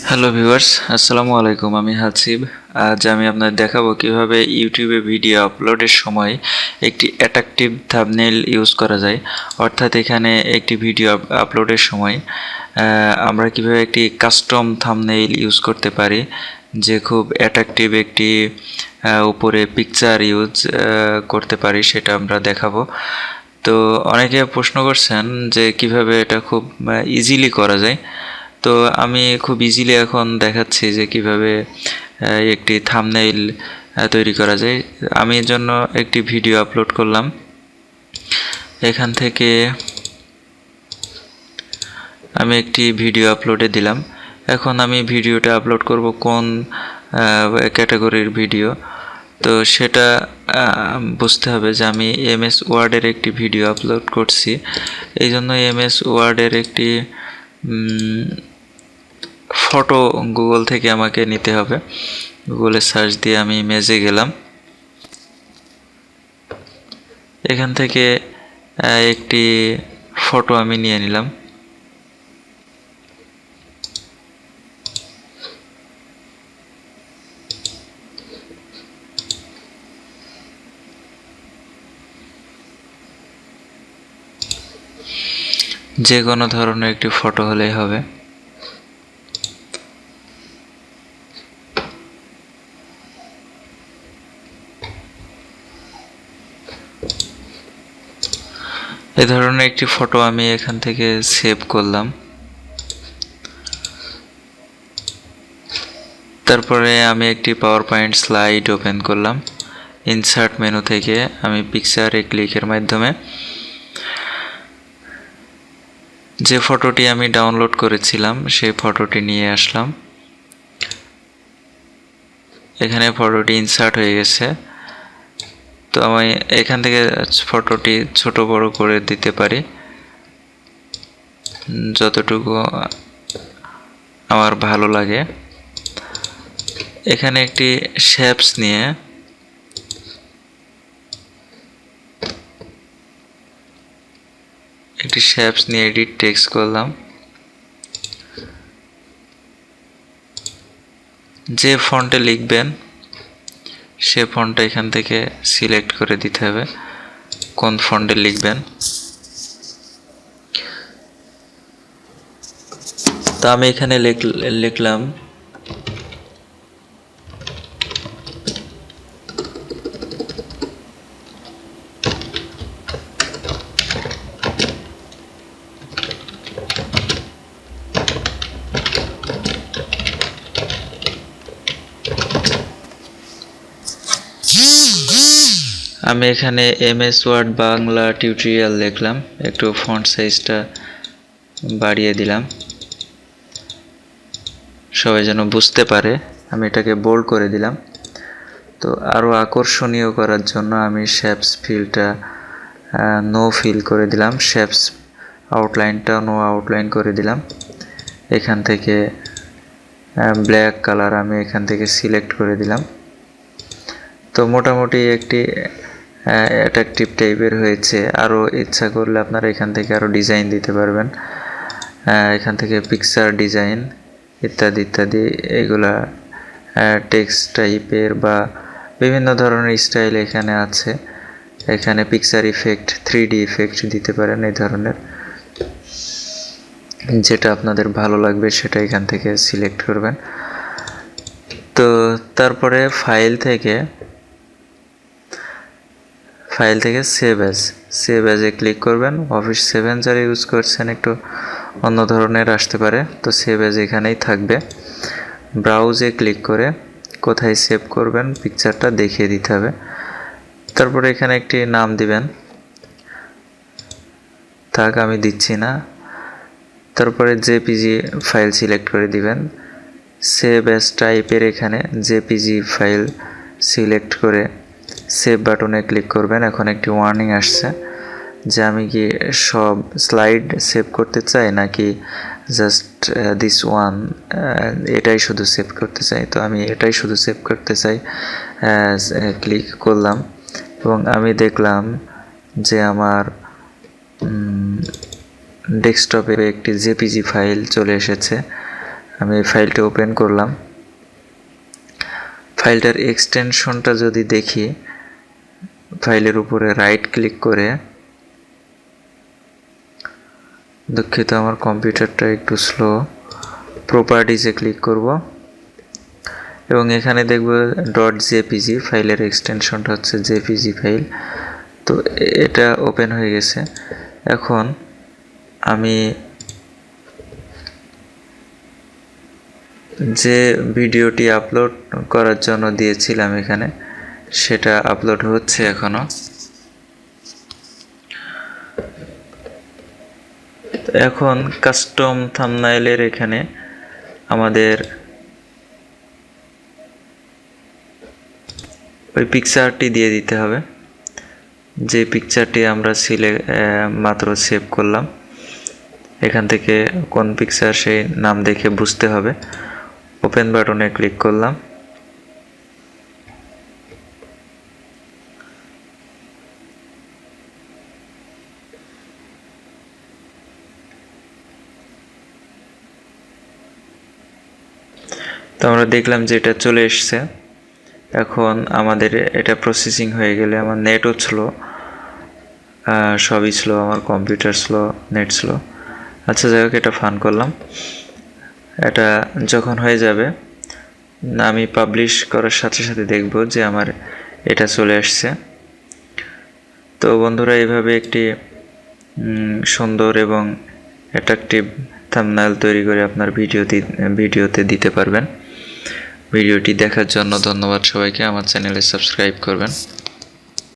Hello viewers, আসসালামু আলাইকুম। আমি হাসিব। আজ আমি আপনাদের দেখাবো কিভাবে ইউটিউবে ভিডিও আপলোডের সময় একটি অ্যাট্রাকটিভ থাম্বনেইল ইউজ করা যায়। অর্থাৎ এখানে একটি ভিডিও আপলোডের সময় আমরা কিভাবে একটি কাস্টম থাম্বনেইল ইউজ করতে পারি, যে খুব অ্যাট্রাকটিভ একটি উপরে পিকচার ইউজ করতে পারি, সেটা আমরা দেখাবো। তো অনেকে প্রশ্ন করছেন যে কিভাবে এটা খুব ইজিলি করা যায়। তো আমি খুব ইজিলি এখন দেখাচ্ছি যে কিভাবে একটি থাম্বনেইল তৈরি করা যায়। আমি এর জন্য একটি ভিডিও আপলোড করলাম। এখান থেকে আমি একটি ভিডিও আপলোডে দিলাম। এখন আমি ভিডিওটা আপলোড করব কোন ক্যাটাগরির ভিডিও, তো সেটা বুঝতে হবে যে আমি এমএস ওয়ার্ডের একটি ভিডিও আপলোড করছি। এই জন্য এমএস ওয়ার্ডের একটি ফটো গুগল থেকে আমাকে নিতে হবে। গুগলে সার্চ দিয়ে আমি ইমেজে গেলাম। এখান থেকে একটি ফটো আমি নিয়ে নিলাম। যে কোনো ধরনের একটি ফটো হলেই হবে। এ ধরনের একটি ফটো আমি এখান থেকে সেভ করলাম। তারপরে আমি একটি পাওয়ার পয়েন্ট স্লাইড ওপেন করলাম। ইনসার্ট মেনু থেকে আমি পিকচারে ক্লিকের মাধ্যমে যে ফটোটি আমি ডাউনলোড করেছিলাম সেই ফটোটি নিয়ে আসলাম। এখানে ফটোটি ইনসার্ট হয়ে গেছে। তো আমি এখান থেকে ফটোটি ছোট বড় করে দিতে পারি যতটুকু আমার ভালো লাগে। এখানে একটি শেপস নিয়ে এডিট টেক্সট করলাম। যে ফন্টে লিখবেন সে ফন্টটা এখান থেকে সিলেক্ট করে দিতে হবে কোন ফন্টে লিখবেন। তো আমি এখানে লিখলাম আমি এখানে এমএস ওয়ার্ড বাংলা টিউটোরিয়াল লিখলাম, একটু ফন্ট সাইজটা বাড়িয়ে দিলাম সবাই যেন বুঝতে পারে। আমি এটাকে বোল্ড করে দিলাম। তো আরও আকর্ষণীয় করার জন্য আমি শেপস ফিলটা নো ফিল করে দিলাম। শেপস আউটলাইনটা নো আউটলাইন করে দিলাম। এখান থেকে ব্ল্যাক কালার আমি এখান থেকে সিলেক্ট করে দিলাম। তো মোটামুটি একটি অ্যাট্রাকটিভ টাইপের হয়েছে। আরও ইচ্ছা করলে আপনারা এখান থেকে আরও ডিজাইন দিতে পারবেন। এখান থেকে পিকচার ডিজাইন ইত্যাদি ইত্যাদি, এগুলা টেক্সট টাইপের বা বিভিন্ন ধরনের স্টাইল এখানে আছে। এখানে পিকচার ইফেক্ট, 3D ইফেক্ট দিতে পারেন। এই ধরনের যেটা আপনাদের ভালো লাগবে সেটা এখান থেকে সিলেক্ট করবেন। তো তারপরে ফাইল থেকে সেভ অ্যাজে ক্লিক করবেন। অফিস 7 যারা ইউজ করছেন একটু অন্য ধরনের আসতে পারে, তো সেভ অ্যাজ এখানেই থাকবে। ব্রাউজে ক্লিক করে কোথায় সেভ করবেন পিকচারটা দেখিয়ে দিতে হবে। তারপরে এখানে একটি নাম দিবেন, থাক আমি দিচ্ছি না। তারপরে জেপিজি ফাইল সিলেক্ট করে দিবেন। সেভ অ্যাজ টাইপের এখানে জেপিজি ফাইল সিলেক্ট করে সেভ বাটনে ক্লিক করবেন। এখন একটি ওয়ার্নিং আসছে যে আমি কি সব স্লাইড সেভ করতে চাই নাকি জাস্ট দিস ওয়ান, এটাই শুধু সেভ করতে চাই। তো আমি এটাই শুধু সেভ করতে চাই, ক্লিক করলাম এবং আমি দেখলাম যে আমার ডেস্কটপে একটি জেপিজি ফাইল চলে এসেছে। আমি এই ফাইলটা ওপেন করলাম। ফাইলটার এক্সটেনশনটা যদি দেখি, ফাইলের উপরে রাইট ক্লিক করে, দুঃখিত আমার কম্পিউটারটা একটু স্লো, প্রপার্টিজে ক্লিক করব এবং এখানে দেখব .jpg, ফাইলের এক্সটেনশনটা হচ্ছে jpg ফাইল। তো এটা ওপেন হয়ে গেছে। এখন আমি যে ভিডিওটি আপলোড করার জন্য দিয়েছিলাম এখানে, সেটা আপলোড হচ্ছে এখনো। এখন কাস্টম থাম্বনেইলের এখানে আমাদের ওই পিকচারটি দিয়ে দিতে হবে, যে পিকচারটি আমরা মাত্র সেভ করলাম। এখান থেকে কোন পিকচার সেই নাম দেখে বুঝতে হবে। ওপেন বাটনে ক্লিক করলাম। তো আমরা দেখলাম যে এটা চলে এসছে। এখন আমাদের এটা প্রসেসিং হয়ে গেলে, আমার নেটও স্লো, সবই স্লো, আমার কম্পিউটার স্লো, নেট স্লো। আচ্ছা, যাই হোক, এটা ফান করলাম। এটা যখন হয়ে যাবে, আমি পাবলিশ করার সাথে সাথে দেখব যে আমার এটা চলে আসছে। তো বন্ধুরা, এইভাবে একটি সুন্দর এবং অ্যাট্রাকটিভ থাম্বনেইল তৈরি করে আপনার ভিডিওতে দিতে পারবেন। ভিডিওটি দেখার জন্য ধন্যবাদ সবাইকে। আমার চ্যানেলে সাবস্ক্রাইব করবেন।